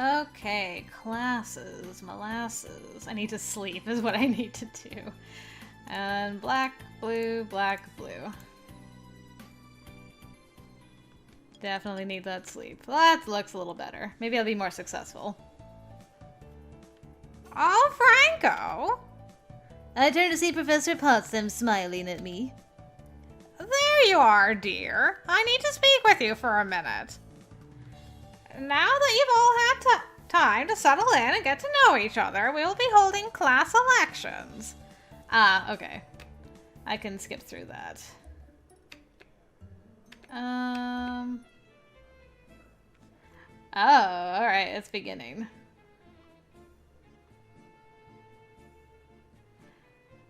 Okay, classes, molasses. I need to sleep is what I need to do. And black, blue, black, blue. Definitely need that sleep. Well, that looks a little better. Maybe I'll be more successful. Oh, Franco! I turned to see Professor Potsdam smiling at me. There you are, dear. I need to speak with you for a minute. Now that you've all had time to settle in and get to know each other, we will be holding class elections. Okay. I can skip through that. Oh, alright, it's beginning.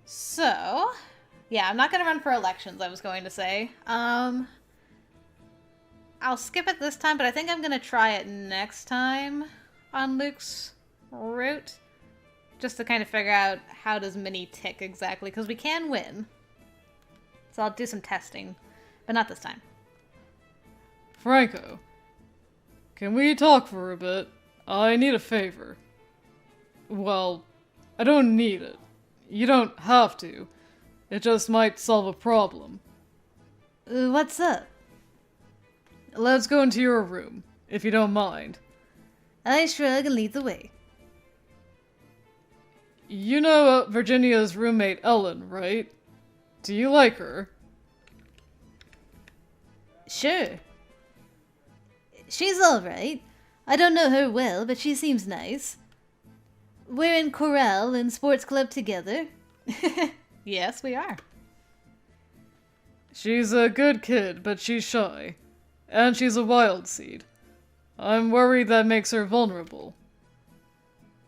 So, yeah, I'm not gonna run for elections, I was going to say. I'll skip it this time, but I think I'm gonna try it next time on Luke's route. Just to kind of figure out how does Minnie tick exactly, because we can win. So I'll do some testing, but not this time. Franco, can we talk for a bit? I need a favor. Well, I don't need it. You don't have to. It just might solve a problem. What's up? Let's go into your room, if you don't mind. I shrug and lead the way. You know Virginia's roommate Ellen, right? Do you like her? Sure. She's alright. I don't know her well, but she seems nice. We're in chorale and sports club together. Yes, we are. She's a good kid, but she's shy. And she's a wild seed. I'm worried that makes her vulnerable.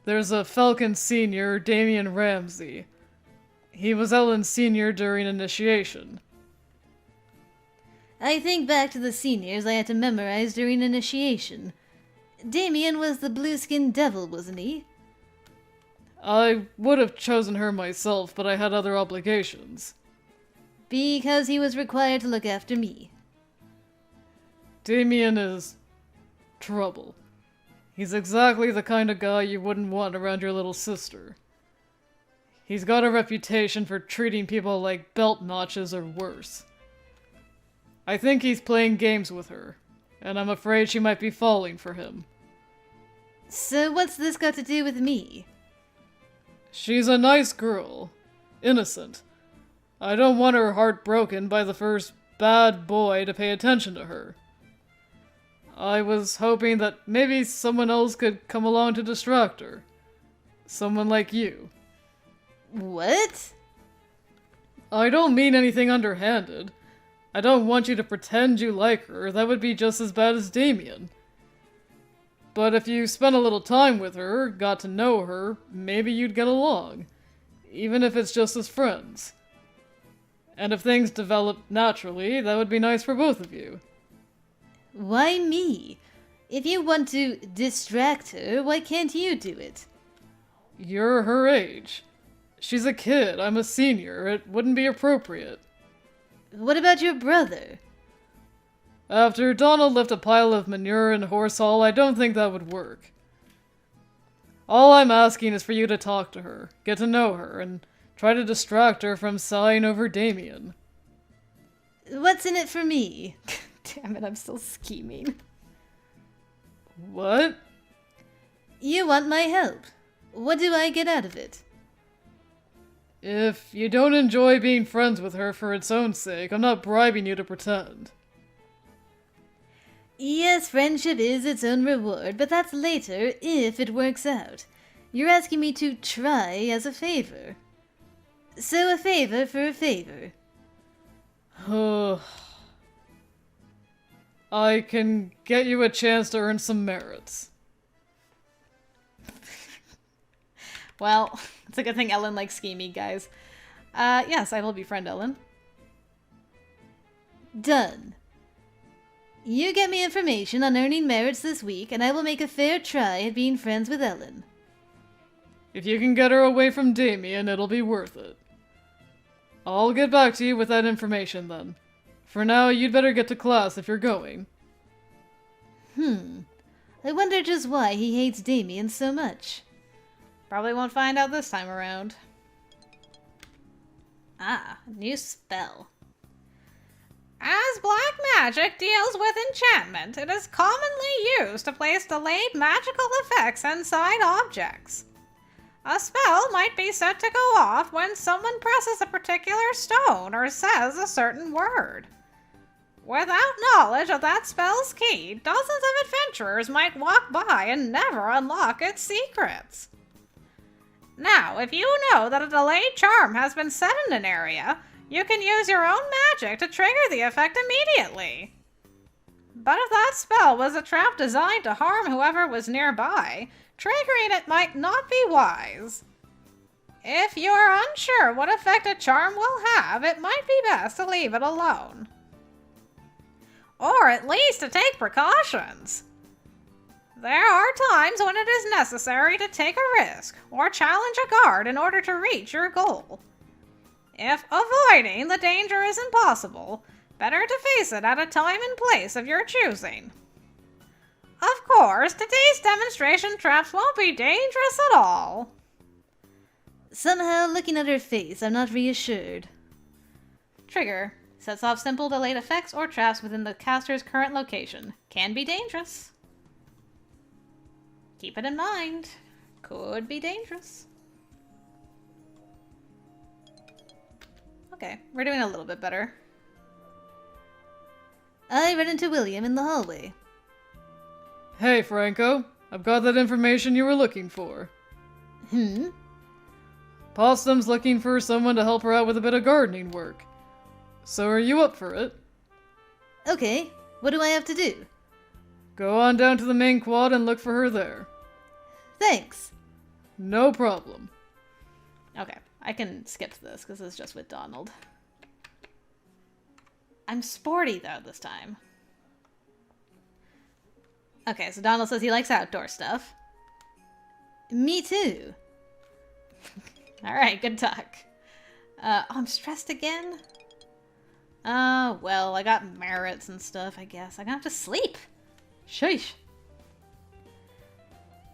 There's a Falcon senior, Damien Ramsey. He was Ellen's senior during initiation. I think back to the seniors I had to memorize during initiation. Damien was the blue-skinned devil, wasn't he? I would have chosen her myself, but I had other obligations. Because he was required to look after me. Damien is trouble. He's exactly the kind of guy you wouldn't want around your little sister. He's got a reputation for treating people like belt notches or worse. I think he's playing games with her, and I'm afraid she might be falling for him. So what's this got to do with me? She's a nice girl. Innocent. I don't want her heart broken by the first bad boy to pay attention to her. I was hoping that maybe someone else could come along to distract her. Someone like you. What? I don't mean anything underhanded. I don't want you to pretend you like her. That would be just as bad as Damien. But if you spent a little time with her, got to know her, maybe you'd get along. Even if it's just as friends. And if things develop naturally, that would be nice for both of you. Why me? If you want to distract her, why can't you do it? You're her age. She's a kid, I'm a senior, it wouldn't be appropriate. What about your brother? After Donald left a pile of manure in Horse Hall, I don't think that would work. All I'm asking is for you to talk to her, get to know her, and try to distract her from sighing over Damien. What's in it for me? Damn it, I'm still scheming. What? You want my help. What do I get out of it? If you don't enjoy being friends with her for its own sake, I'm not bribing you to pretend. Yes, friendship is its own reward, but that's later, if it works out. You're asking me to try as a favor. So a favor for a favor. I can get you a chance to earn some merits. Well, it's a good thing Ellen likes scheming, guys. Yes, I will befriend Ellen. Done. You get me information on earning merits this week, and I will make a fair try at being friends with Ellen. If you can get her away from Damien, it'll be worth it. I'll get back to you with that information then. For now, you'd better get to class if you're going. I wonder just why he hates Damien so much. Probably won't find out this time around. Ah, new spell. As black magic deals with enchantment, it is commonly used to place delayed magical effects inside objects. A spell might be set to go off when someone presses a particular stone or says a certain word. Without knowledge of that spell's key, dozens of adventurers might walk by and never unlock its secrets. Now, if you know that a delayed charm has been set in an area, you can use your own magic to trigger the effect immediately. But if that spell was a trap designed to harm whoever was nearby, triggering it might not be wise. If you're unsure what effect a charm will have, it might be best to leave it alone. Or at least to take precautions. There are times when it is necessary to take a risk or challenge a guard in order to reach your goal. If avoiding the danger is impossible, better to face it at a time and place of your choosing. Of course, today's demonstration traps won't be dangerous at all. Somehow, looking at her face, I'm not reassured. Trigger. Sets off simple delayed effects or traps within the caster's current location. Can be dangerous. Keep it in mind. Could be dangerous. Okay, we're doing a little bit better. I ran into William in the hallway. Hey, Franco. I've got that information you were looking for. Possum's looking for someone to help her out with a bit of gardening work. So are you up for it? Okay, what do I have to do? Go on down to the main quad and look for her there. Thanks. No problem. Okay, I can skip this because it's just with Donald. I'm sporty though this time. Okay, so Donald says he likes outdoor stuff. Me too. Alright, good talk. Oh, I'm stressed again? Well, I got merits and stuff, I guess. I'm gonna have to sleep. Sheesh.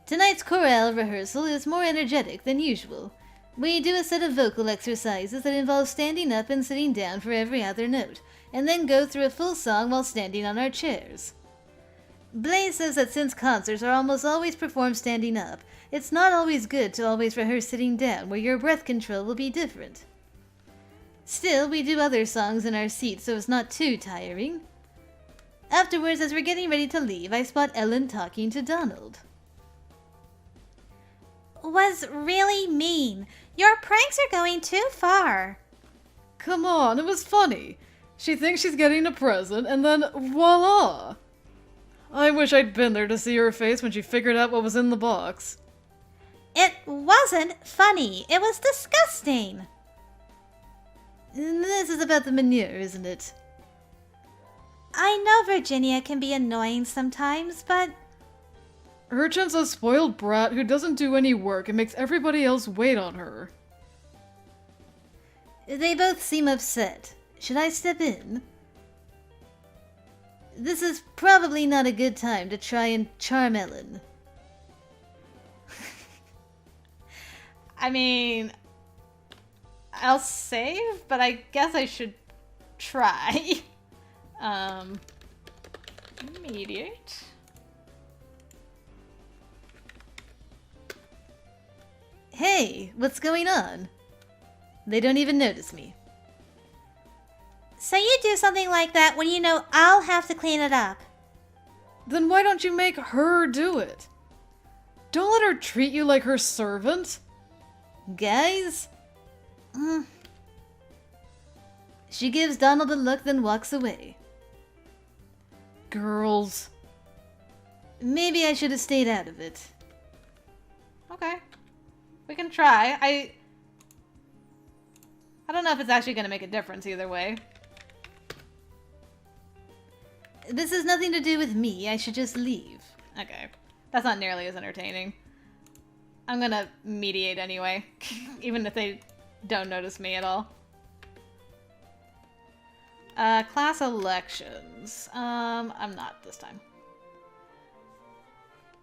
Tonight's chorale rehearsal is more energetic than usual. We do a set of vocal exercises that involve standing up and sitting down for every other note, and then go through a full song while standing on our chairs. Blaze says that since concerts are almost always performed standing up, it's not always good to always rehearse sitting down, where your breath control will be different. Still, we do other songs in our seats so it's not too tiring. Afterwards, as we're getting ready to leave, I spot Ellen talking to Donald. Was really mean. Your pranks are going too far. Come on, it was funny. She thinks she's getting a present, and then voila! I wish I'd been there to see her face when she figured out what was in the box. It wasn't funny. It was disgusting. This is about the manure, isn't it? I know Virginia can be annoying sometimes, but... Urchin's a spoiled brat who doesn't do any work and makes everybody else wait on her. They both seem upset. Should I step in? This is probably not a good time to try and charm Ellen. I mean... I'll save, but I guess I should try. Mediate. Hey, what's going on? They don't even notice me. So you do something like that when you know I'll have to clean it up. Then why don't you make her do it? Don't let her treat you like her servant. Guys? She gives Donald a look, then walks away. Girls. Maybe I should have stayed out of it. Okay. We can try. I don't know if it's actually going to make a difference either way. This has nothing to do with me. I should just leave. Okay. That's not nearly as entertaining. I'm going to mediate anyway. Even if they don't notice me at all. Class elections. I'm not this time.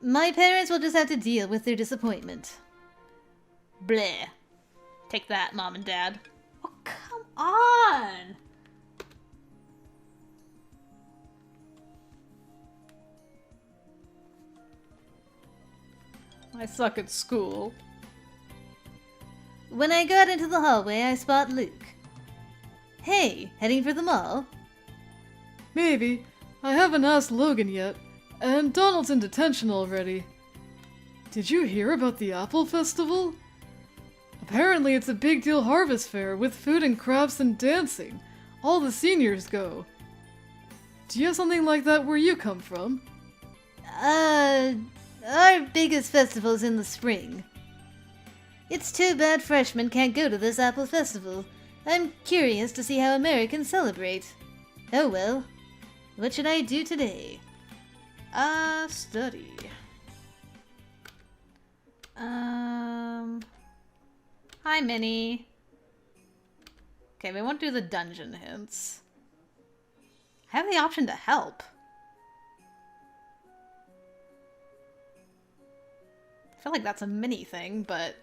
My parents will just have to deal with their disappointment. Bleh. Take that, Mom and Dad. Oh, come on! I suck at school. When I go out into the hallway, I spot Luke. Hey, heading for the mall? Maybe. I haven't asked Logan yet, and Donald's in detention already. Did you hear about the Apple Festival? Apparently it's a big deal harvest fair with food and crafts and dancing. All the seniors go. Do you have something like that where you come from? Our biggest festival's in the spring. It's too bad freshmen can't go to this Apple Festival. I'm curious to see how Americans celebrate. Oh well. What should I do today? Study. Hi, Minnie. Okay, we won't do the dungeon hints. I have the option to help. I feel like that's a mini thing, but...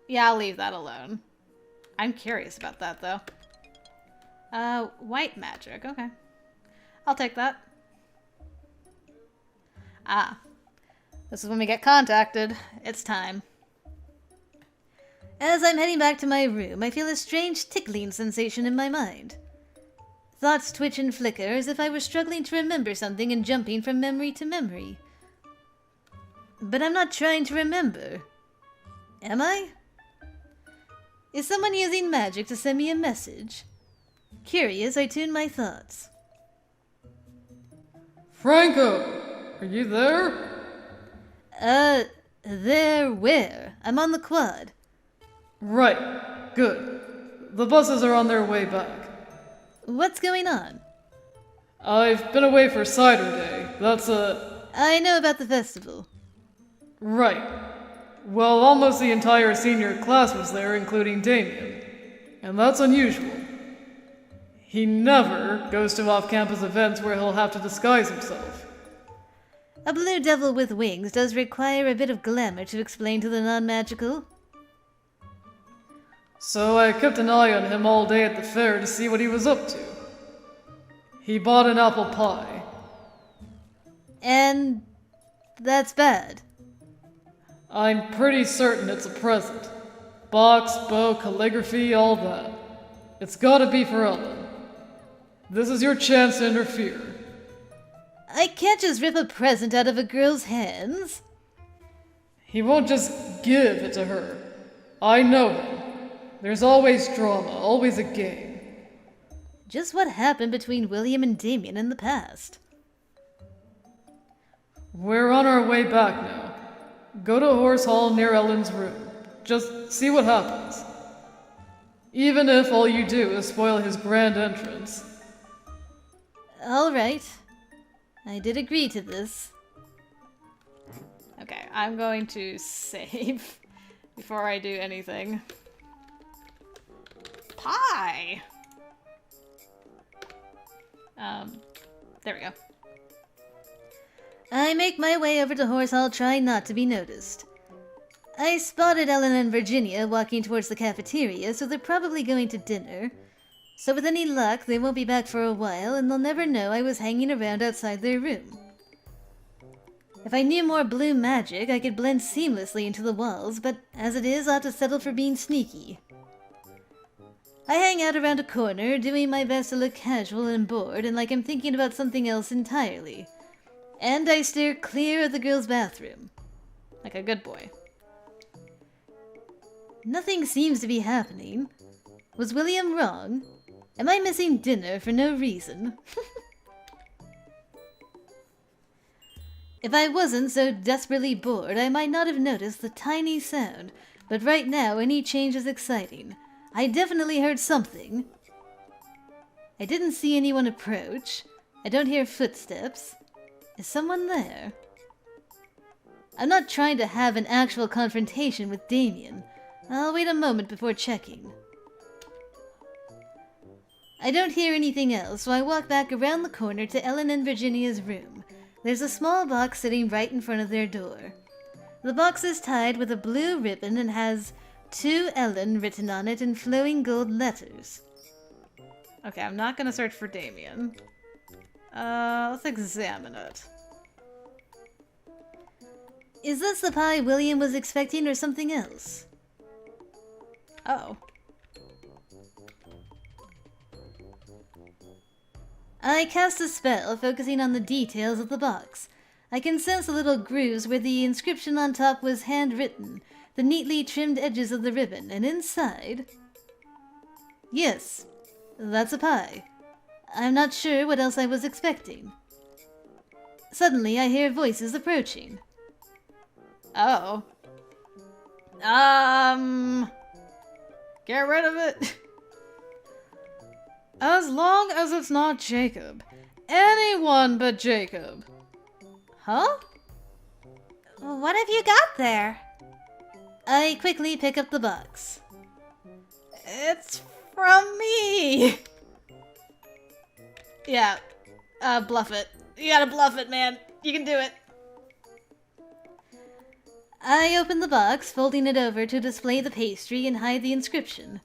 yeah, I'll leave that alone. I'm curious about that, though. White magic, okay. I'll take that. Ah. This is when we get contacted. It's time. As I'm heading back to my room, I feel a strange tickling sensation in my mind. Thoughts twitch and flicker as if I were struggling to remember something and jumping from memory to memory. But I'm not trying to remember. Am I? Is someone using magic to send me a message? Curious, I tune my thoughts. Franco! Are you there? There where? I'm on the quad. Right. Good. The buses are on their way back. What's going on? I've been away for Cider Day. That's I know about the festival. Right. Well, almost the entire senior class was there, including Damien. And that's unusual. He never goes to off-campus events where he'll have to disguise himself. A blue devil with wings does require a bit of glamour to explain to the non-magical. So I kept an eye on him all day at the fair to see what he was up to. He bought an apple pie. And that's bad. I'm pretty certain it's a present. Box, bow, calligraphy, all that. It's gotta be for Ellen. This is your chance to interfere. I can't just rip a present out of a girl's hands. He won't just give it to her. I know him. There's always drama, always a game. Just what happened between William and Damien in the past. We're on our way back now. Go to Horse Hall near Ellen's room. Just see what happens. Even if all you do is spoil his grand entrance. All right. I did agree to this. Okay, I'm going to save before I do anything. Pie! There we go. I make my way over to Horse Hall, trying not to be noticed. I spotted Ellen and Virginia walking towards the cafeteria, so they're probably going to dinner. So with any luck, they won't be back for a while, and they'll never know I was hanging around outside their room. If I knew more blue magic, I could blend seamlessly into the walls, but as it is, I'll have to settle for being sneaky. I hang out around a corner, doing my best to look casual and bored, and like I'm thinking about something else entirely. And I steer clear of the girls' bathroom. Like a good boy. Nothing seems to be happening. Was William wrong? Am I missing dinner for no reason? If I wasn't so desperately bored, I might not have noticed the tiny sound, but right now any change is exciting. I definitely heard something. I didn't see anyone approach. I don't hear footsteps. Is someone there? I'm not trying to have an actual confrontation with Damien. I'll wait a moment before checking. I don't hear anything else, so I walk back around the corner to Ellen and Virginia's room. There's a small box sitting right in front of their door. The box is tied with a blue ribbon and has "To Ellen" written on it in flowing gold letters. Okay, I'm not gonna search for Damien. Let's examine it. Is this the pie William was expecting or something else? Oh. I cast a spell focusing on the details of the box. I can sense the little grooves where the inscription on top was handwritten, the neatly trimmed edges of the ribbon, and inside... Yes, that's a pie. I'm not sure what else I was expecting. Suddenly, I hear voices approaching. Oh. Get rid of it. As long as it's not Jacob. Anyone but Jacob. Huh? What have you got there? I quickly pick up the box. It's from me. Yeah. Bluff it. You gotta bluff it, man. You can do it. I open the box, folding it over to display the pastry and hide the inscription.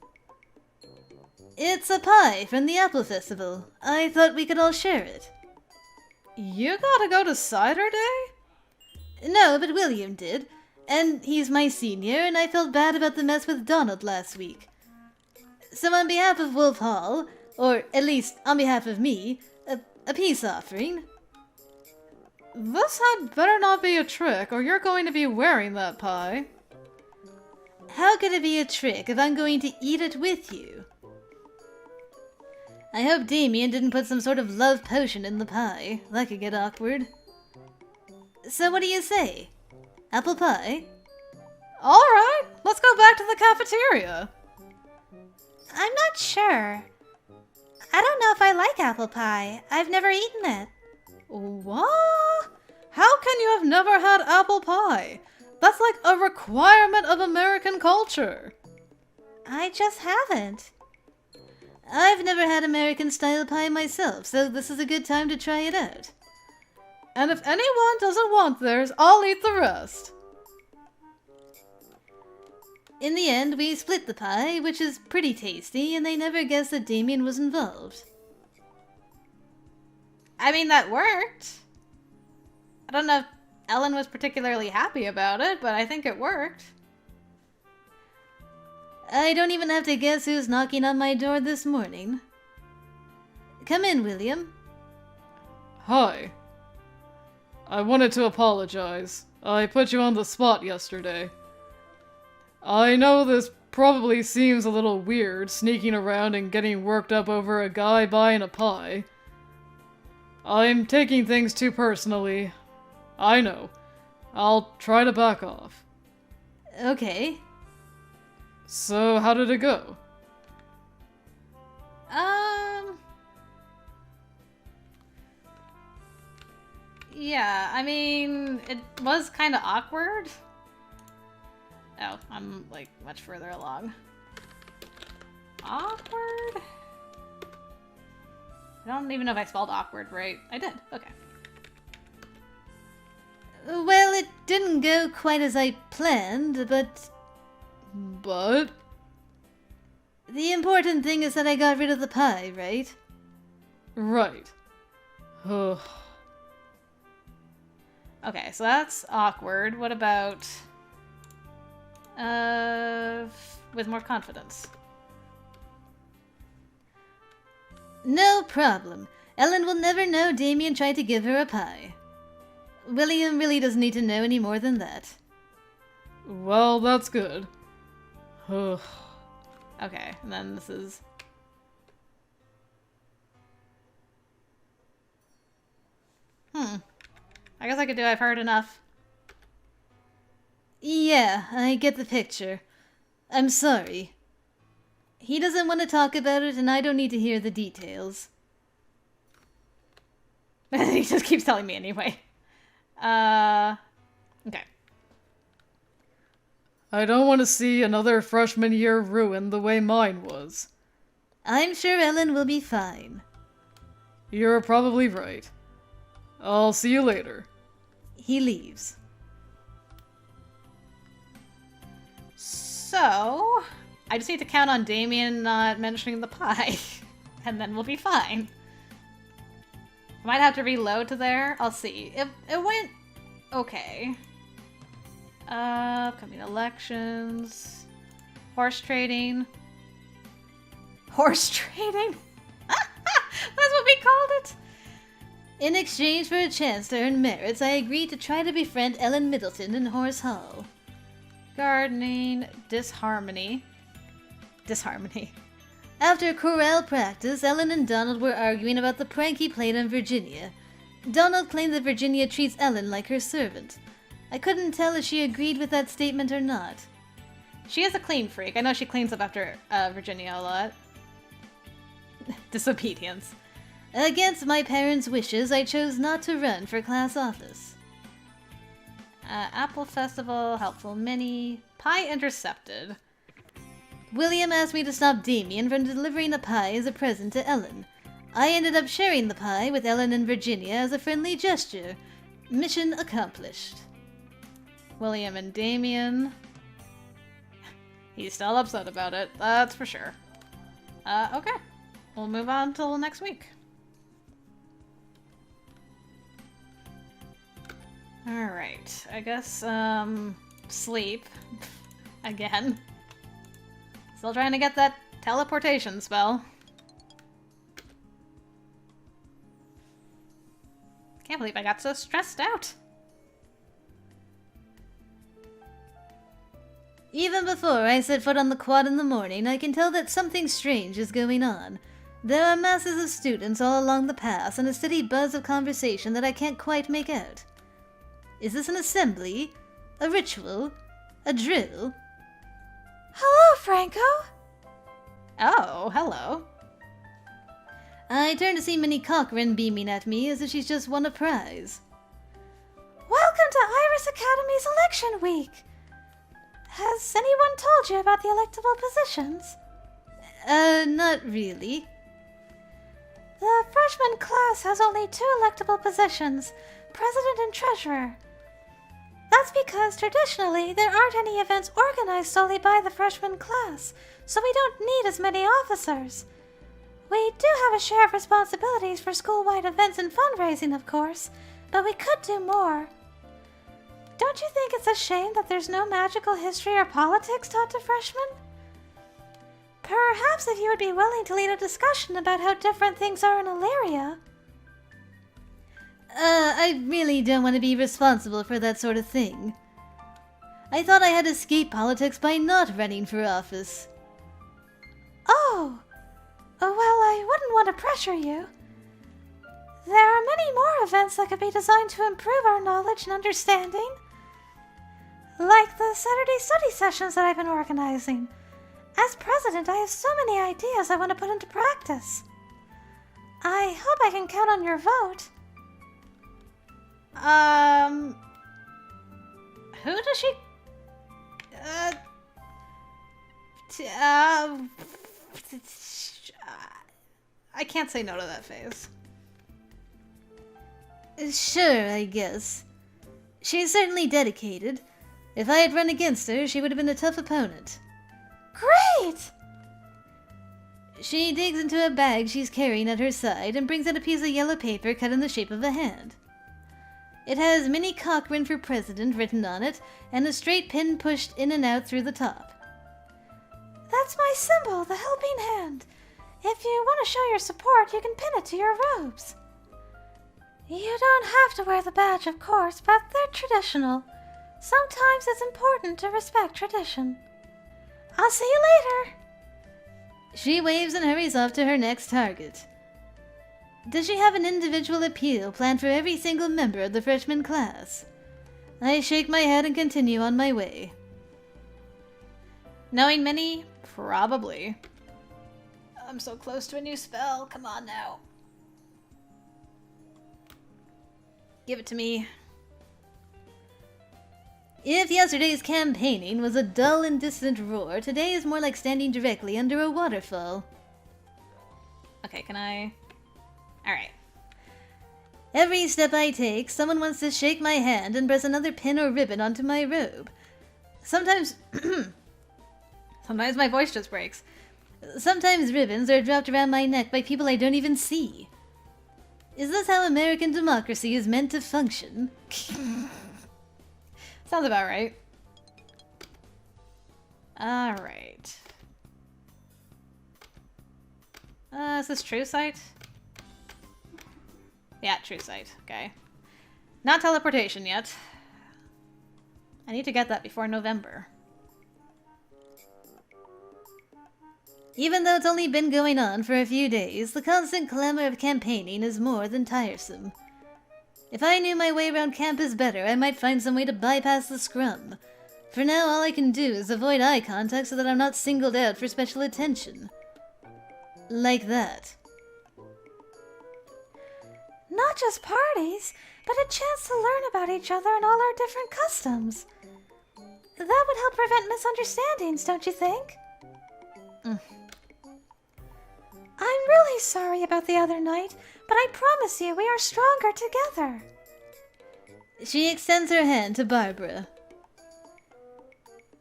It's a pie from the Apple Festival. I thought we could all share it. You gotta go to cider day? No, but William did. And he's my senior, and I felt bad about the mess with Donald last week. So on behalf of Wolf Hall, or at least on behalf of me, a peace offering. This had better not be a trick, or you're going to be wearing that pie. How could it be a trick if I'm going to eat it with you? I hope Damien didn't put some sort of love potion in the pie. That could get awkward. So what do you say? Apple pie? Alright, let's go back to the cafeteria. I'm not sure. I don't know if I like apple pie. I've never eaten it. What? How can you have never had apple pie? That's like a requirement of American culture. I just haven't. I've never had American-style pie myself, so this is a good time to try it out. And if anyone doesn't want theirs, I'll eat the rest. In the end, we split the pie, which is pretty tasty, and they never guessed that Damien was involved. I mean, that worked. I don't know if Ellen was particularly happy about it, but I think it worked. I don't even have to guess who's knocking on my door this morning. Come in, William. Hi. I wanted to apologize. I put you on the spot yesterday. I know this probably seems a little weird, sneaking around and getting worked up over a guy buying a pie. I'm taking things too personally. I know. I'll try to back off. Okay. So, how did it go? Yeah, I mean, it was kind of awkward. Oh, I'm, like, much further along. Awkward? I don't even know if I spelled awkward right. I did. Okay. Well, it didn't go quite as I planned, but... But? The important thing is that I got rid of the pie, right? Right. Okay, so that's awkward. What about... with more confidence? No problem. Ellen will never know Damien tried to give her a pie. William really doesn't need to know any more than that. Well, that's good. Okay, and then this is... I guess I could do I've heard enough. Yeah, I get the picture. I'm sorry. He doesn't want to talk about it, and I don't need to hear the details. He just keeps telling me anyway. Okay. I don't want to see another freshman year ruined the way mine was. I'm sure Ellen will be fine. You're probably right. I'll see you later. He leaves. So, I just need to count on Damien not mentioning the pie, and then we'll be fine. I might have to reload to there. I'll see. It went okay. Upcoming elections. Horse trading. Horse trading? That's what we called it! In exchange for a chance to earn merits, I agreed to try to befriend Ellen Middleton in Horse Hall. Gardening. Disharmony. After chorale practice, Ellen and Donald were arguing about the prank he played on Virginia. Donald claimed that Virginia treats Ellen like her servant. I couldn't tell if she agreed with that statement or not. She is a clean freak. I know she cleans up after Virginia a lot. Disobedience. Against my parents' wishes, I chose not to run for class office. Apple Festival, helpful mini, pie intercepted. William asked me to stop Damien from delivering a pie as a present to Ellen. I ended up sharing the pie with Ellen and Virginia as a friendly gesture. Mission accomplished. William and Damien. He's still upset about it, that's for sure. Okay. We'll move on till next week. Alright, I guess, sleep. Again. Still trying to get that teleportation spell. Can't believe I got so stressed out. Even before I set foot on the quad in the morning, I can tell that something strange is going on. There are masses of students all along the pass and a steady buzz of conversation that I can't quite make out. Is this an assembly? A ritual? A drill? Hello, Franco! Oh, hello. I turn to see Minnie Cochran beaming at me as if she's just won a prize. Welcome to Iris Academy's election week! Has anyone told you about the electable positions? Not really. The freshman class has only 2 electable positions, president and treasurer. That's because traditionally there aren't any events organized solely by the freshman class, so we don't need as many officers. We do have a share of responsibilities for school-wide events and fundraising, of course, but we could do more. Don't you think it's a shame that there's no magical history or politics taught to freshmen? Perhaps if you would be willing to lead a discussion about how different things are in Illyria. I really don't want to be responsible for that sort of thing. I thought I had escaped politics by not running for office. Oh, well, I wouldn't want to pressure you. There are many more events that could be designed to improve our knowledge and understanding. Like the Saturday study sessions that I've been organizing. As president, I have so many ideas I want to put into practice. I hope I can count on your vote. Who does she... I can't say no to that phase. Sure, I guess. She's certainly dedicated. If I had run against her, she would have been a tough opponent. Great! She digs into a bag she's carrying at her side and brings out a piece of yellow paper cut in the shape of a hand. It has Minnie Cochran for president written on it, and a straight pin pushed in and out through the top. That's my symbol, the helping hand. If you want to show your support, you can pin it to your robes. You don't have to wear the badge, of course, but they're traditional. Sometimes it's important to respect tradition. I'll see you later. She waves and hurries off to her next target. Does she have an individual appeal planned for every single member of the freshman class? I shake my head and continue on my way. Knowing Minnie? Probably. I'm so close to a new spell. Come on now. Give it to me. If yesterday's campaigning was a dull and distant roar, today is more like standing directly under a waterfall. Okay, can I... Alright. Every step I take, someone wants to shake my hand and press another pin or ribbon onto my robe. Sometimes... Sometimes my voice just breaks. Sometimes ribbons are dropped around my neck by people I don't even see. Is this how American democracy is meant to function? Sounds about right. Alright. Is this true sight? Yeah, true sight. Okay. Not teleportation yet. I need to get that before November. Even though it's only been going on for a few days, the constant clamor of campaigning is more than tiresome. If I knew my way around campus better, I might find some way to bypass the scrum. For now, all I can do is avoid eye contact so that I'm not singled out for special attention. Like that. Not just parties, but a chance to learn about each other and all our different customs. That would help prevent misunderstandings, don't you think? I'm really sorry about the other night, but I promise you we are stronger together. She extends her hand to Barbara.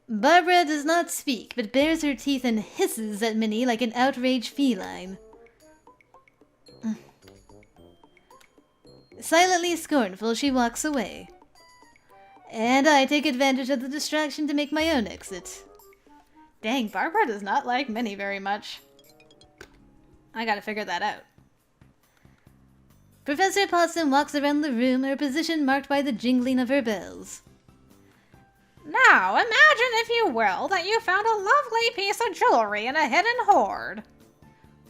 Barbara does not speak, but bares her teeth and hisses at Minnie like an outraged feline. Silently scornful, she walks away. And I take advantage of the distraction to make my own exit. Dang, Barbara does not like Minnie very much. I gotta figure that out. Professor Potsdam walks around the room, her position marked by the jingling of her bells. Now, imagine, if you will, that you found a lovely piece of jewelry in a hidden hoard.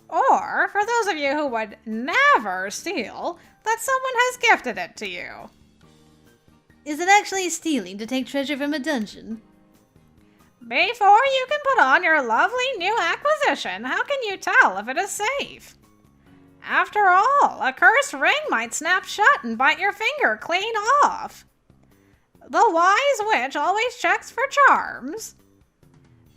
Or, for those of you who would never steal, that someone has gifted it to you. Is it actually stealing to take treasure from a dungeon? Before you can put on your lovely new acquisition, how can you tell if it is safe? After all, a cursed ring might snap shut and bite your finger clean off. The wise witch always checks for charms.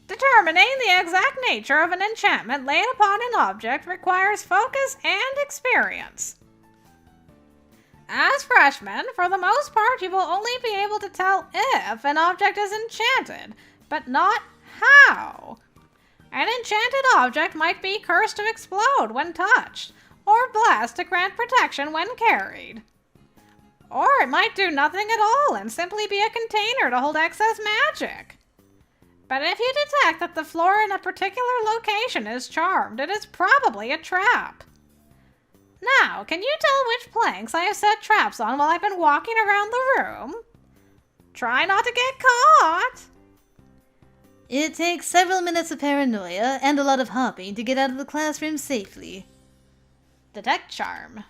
Determining the exact nature of an enchantment laid upon an object requires focus and experience. As freshmen, for the most part, you will only be able to tell if an object is enchanted, but not how. An enchanted object might be cursed to explode when touched, or blessed to grant protection when carried. Or it might do nothing at all and simply be a container to hold excess magic. But if you detect that the floor in a particular location is charmed, it is probably a trap. Now, can you tell which planks I have set traps on while I've been walking around the room? Try not to get caught. It takes several minutes of paranoia and a lot of hopping to get out of the classroom safely. Detect charm.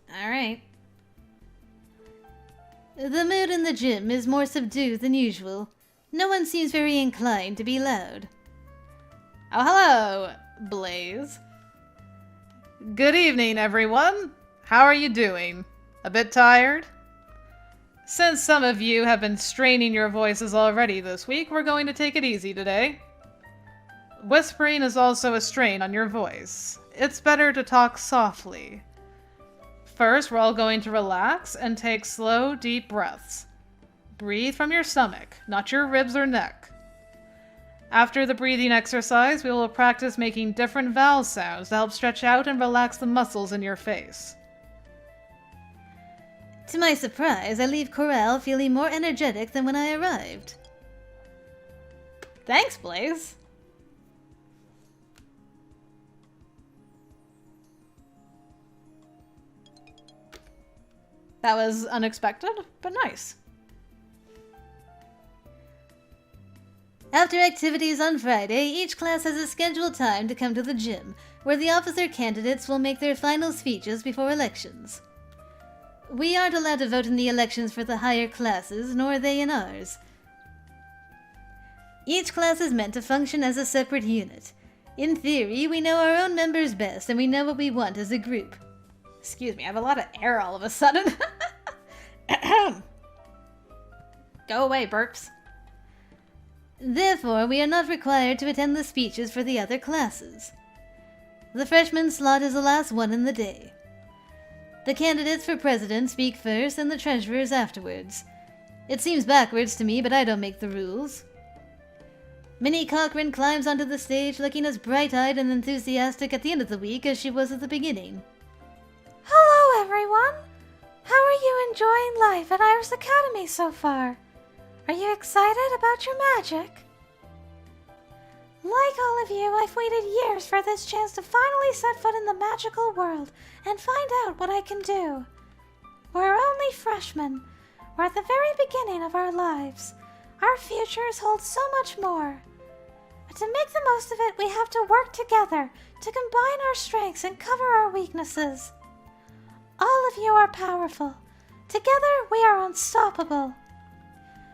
Alright. The mood in the gym is more subdued than usual. No one seems very inclined to be loud. Oh, hello, Blaze. Good evening, everyone. How are you doing? A bit tired? Since some of you have been straining your voices already this week, we're going to take it easy today. Whispering is also a strain on your voice. It's better to talk softly. First, we're all going to relax and take slow, deep breaths. Breathe from your stomach, not your ribs or neck. After the breathing exercise, we will practice making different vowel sounds to help stretch out and relax the muscles in your face. To my surprise, I leave Corral feeling more energetic than when I arrived. Thanks, Blaze. That was unexpected, but nice. After activities on Friday, each class has a scheduled time to come to the gym, where the officer candidates will make their final speeches before elections. We aren't allowed to vote in the elections for the higher classes, nor they in ours. Each class is meant to function as a separate unit. In theory, we know our own members best, and we know what we want as a group. Excuse me, I have a lot of air all of a sudden. Go away, burps. Therefore, we are not required to attend the speeches for the other classes. The freshman slot is the last one in the day. The candidates for president speak first and the treasurers afterwards. It seems backwards to me, but I don't make the rules. Minnie Cochran climbs onto the stage looking as bright-eyed and enthusiastic at the end of the week as she was at the beginning. Hello, everyone! How are you enjoying life at Iris Academy so far? Are you excited about your magic? Like all of you, I've waited years for this chance to finally set foot in the magical world and find out what I can do. We're only freshmen. We're at the very beginning of our lives. Our futures hold so much more. But to make the most of it, we have to work together to combine our strengths and cover our weaknesses. All of you are powerful. Together, we are unstoppable.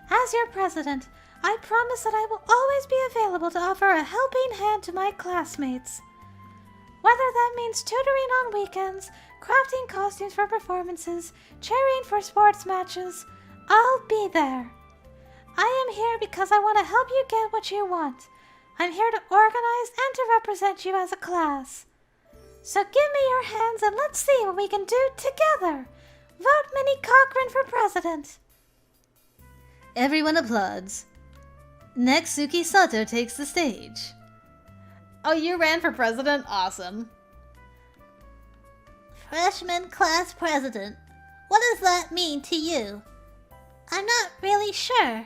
As your president, I promise that I will always be available to offer a helping hand to my classmates. Whether that means tutoring on weekends, crafting costumes for performances, cheering for sports matches, I'll be there. I am here because I want to help you get what you want. I'm here to organize and to represent you as a class. So give me your hands and let's see what we can do together. Vote Minnie Cochran for president. Everyone applauds. Next, Suki Sato takes the stage. Oh, you ran for president? Awesome. Freshman class president. What does that mean to you? I'm not really sure.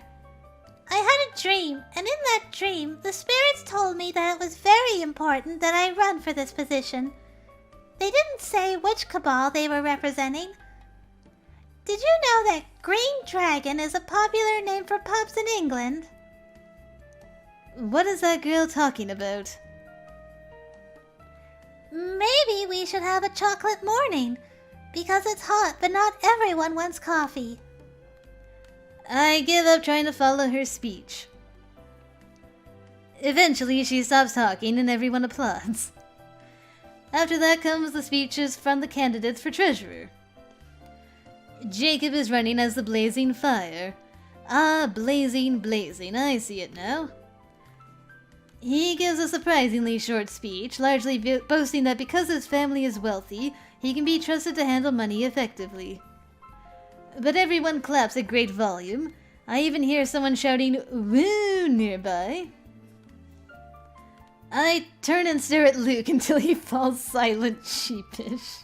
I had a dream, and in that dream, the spirits told me that it was very important that I run for this position. They didn't say which cabal they were representing. Did you know that Green Dragon is a popular name for pubs in England? What is that girl talking about? Maybe we should have a chocolate morning, because it's hot, but not everyone wants coffee. I give up trying to follow her speech. Eventually, she stops talking and everyone applauds. After that comes the speeches from the candidates for treasurer. Jacob is running as the Blazing Fire. Ah, blazing, I see it now. He gives a surprisingly short speech, largely boasting that because his family is wealthy, he can be trusted to handle money effectively. But everyone claps at great volume. I even hear someone shouting, "Woo!" nearby. I turn and stare at Luke until he falls silent, sheepish.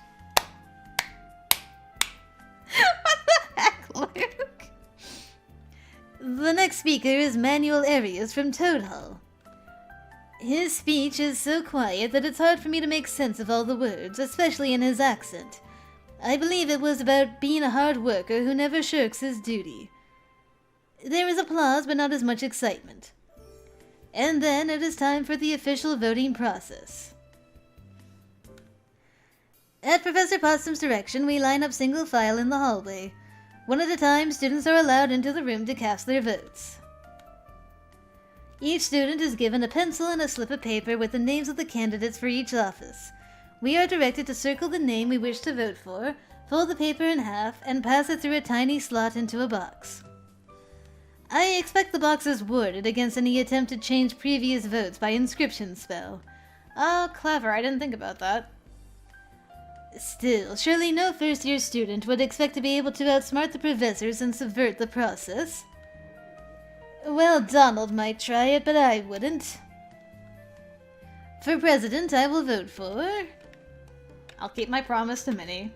What the heck, Luke? The next speaker is Manuel Arias from Toad Hall. His speech is so quiet that it's hard for me to make sense of all the words, especially in his accent. I believe it was about being a hard worker who never shirks his duty. There is applause, but not as much excitement. And then it is time for the official voting process. At Professor Potsdam's direction, we line up single file in the hallway. One at a time, students are allowed into the room to cast their votes. Each student is given a pencil and a slip of paper with the names of the candidates for each office. We are directed to circle the name we wish to vote for, fold the paper in half, and pass it through a tiny slot into a box. I expect the box is warded against any attempt to change previous votes by inscription spell. Oh, clever, I didn't think about that. Still, surely no first-year student would expect to be able to outsmart the professors and subvert the process. Well, Donald might try it, but I wouldn't. For president, I will vote for... I'll keep my promise to Minnie.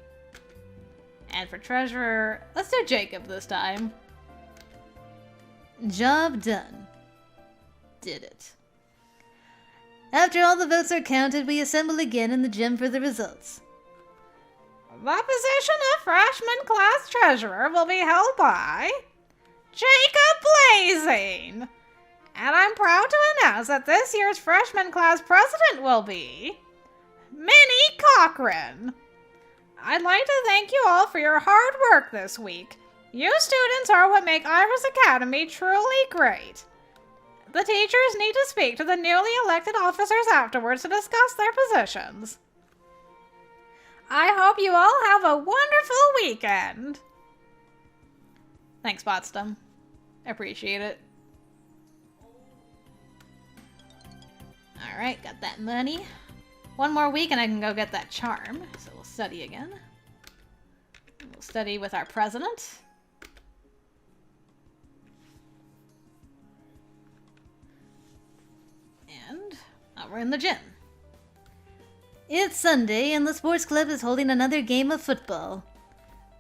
And for treasurer, let's do Jacob this time. Job done. Did it. After all the votes are counted, we assemble again in the gym for the results. The position of freshman class treasurer will be held by Jacob Blazing. And I'm proud to announce that this year's freshman class president will be Minnie Cochran. I'd like to thank you all for your hard work this week. You students are what make Iris Academy truly great. The teachers need to speak to the newly elected officers afterwards to discuss their positions. I hope you all have a wonderful weekend. Thanks, Potsdam. Appreciate it. Alright, got that money. One more week and I can go get that charm, so we'll study again. We'll study with our president. And now we're in the gym. It's Sunday, and the sports club is holding another game of football.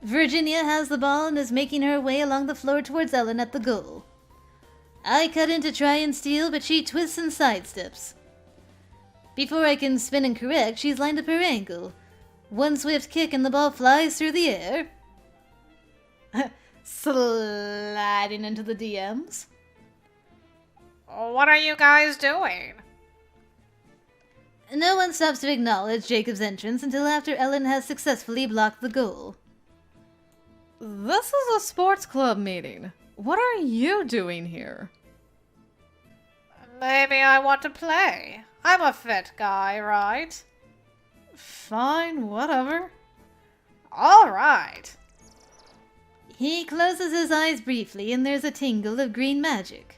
Virginia has the ball and is making her way along the floor towards Ellen at the goal. I cut in to try and steal, but she twists and sidesteps. Before I can spin and correct, she's lined up her ankle. One swift kick and the ball flies through the air. Sliding into the DMs. What are you guys doing? No one stops to acknowledge Jacob's entrance until after Ellen has successfully blocked the goal. This is a sports club meeting. What are you doing here? Maybe I want to play. I'm a fit guy, right? Fine, whatever. All right. He closes his eyes briefly and there's a tingle of green magic.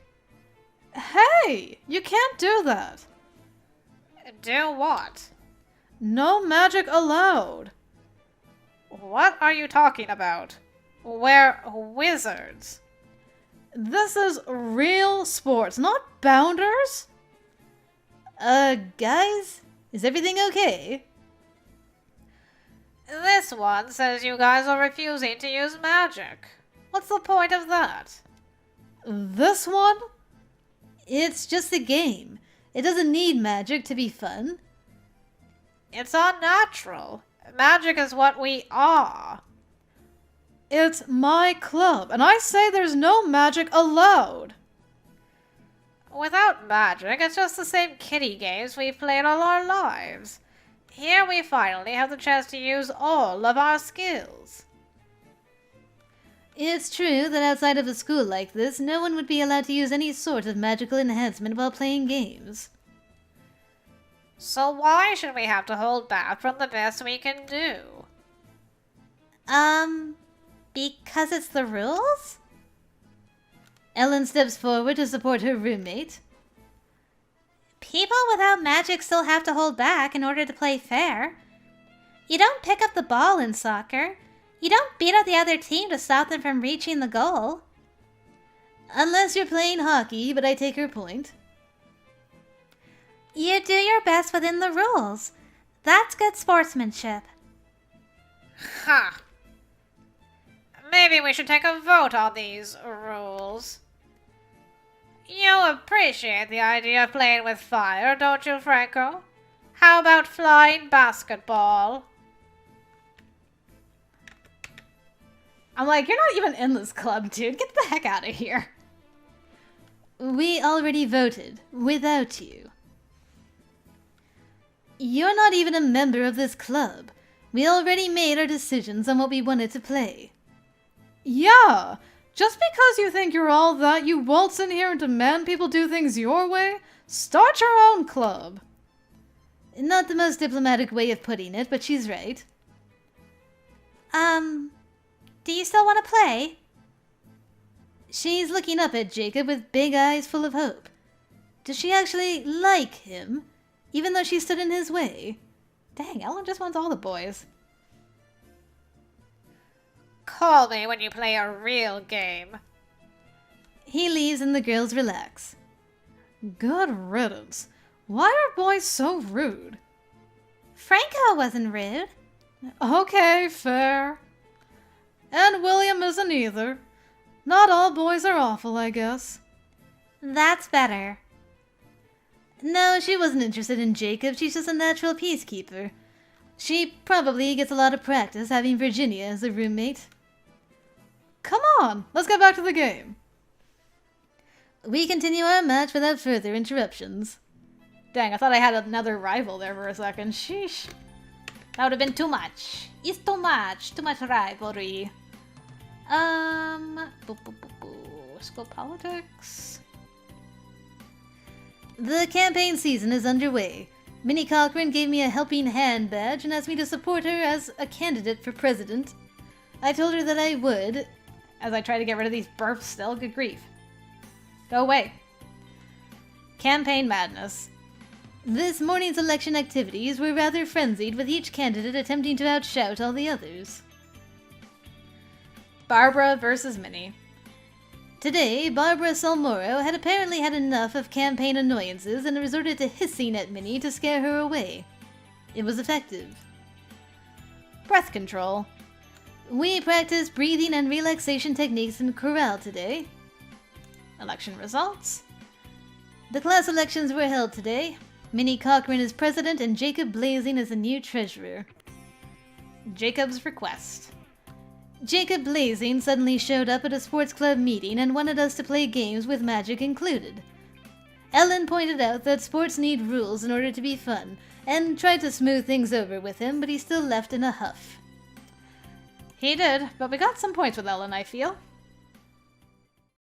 Hey! You can't do that! Do what? No magic allowed! What are you talking about? We're wizards. This is real sports, not bounders! Guys? Is everything okay? This one says you guys are refusing to use magic. What's the point of that? This one? It's just a game. It doesn't need magic to be fun. It's unnatural. Magic is what we are. It's my club, and I say there's no magic allowed. Without magic, it's just the same kiddie games we've played all our lives. Here we finally have the chance to use all of our skills. It's true that outside of a school like this, no one would be allowed to use any sort of magical enhancement while playing games. So why should we have to hold back from the best we can do? Because it's the rules? Ellen steps forward to support her roommate. People without magic still have to hold back in order to play fair. You don't pick up the ball in soccer. You don't beat up the other team to stop them from reaching the goal. Unless you're playing hockey, but I take her point. You do your best within the rules. That's good sportsmanship. Ha! Maybe we should take a vote on these rules. You appreciate the idea of playing with fire, don't you, Franco? How about flying basketball? I'm like, you're not even in this club, dude. Get the heck out of here. We already voted, without you. You're not even a member of this club. We already made our decisions on what we wanted to play. Yeah! Just because you think you're all that, you waltz in here and demand people do things your way? Start your own club! Not the most diplomatic way of putting it, but she's right. Do you still want to play? She's looking up at Jacob with big eyes full of hope. Does she actually like him, even though she stood in his way? Dang, Ellen just wants all the boys. Call me when you play a real game. He leaves and the girls relax. Good riddance. Why are boys so rude? Franco wasn't rude. Okay, fair. And William isn't either. Not all boys are awful, I guess. That's better. No, she wasn't interested in Jacob. She's just a natural peacekeeper. She probably gets a lot of practice having Virginia as a roommate. Come on, let's get back to the game. We continue our match without further interruptions. Dang, I thought I had another rival there for a second. Sheesh. That would have been too much. It's too much. Too much rivalry. School politics. The campaign season is underway. Minnie Cochran gave me a helping hand badge and asked me to support her as a candidate for president. I told her that I would, as I try to get rid of these burps still. Good grief. Go away. Campaign madness. This morning's election activities were rather frenzied, with each candidate attempting to outshout all the others. Barbara versus Minnie. Today, Barbara Salmoro had apparently had enough of campaign annoyances and resorted to hissing at Minnie to scare her away. It was effective. Breath control. We practiced breathing and relaxation techniques in Corral today. Election results. The class elections were held today. Minnie Cochran is president and Jacob Blazing is the new treasurer. Jacob's request. Jacob Blazing suddenly showed up at a sports club meeting and wanted us to play games with magic included. Ellen pointed out that sports need rules in order to be fun, and tried to smooth things over with him, but he still left in a huff. He did, but we got some points with Ellen, I feel.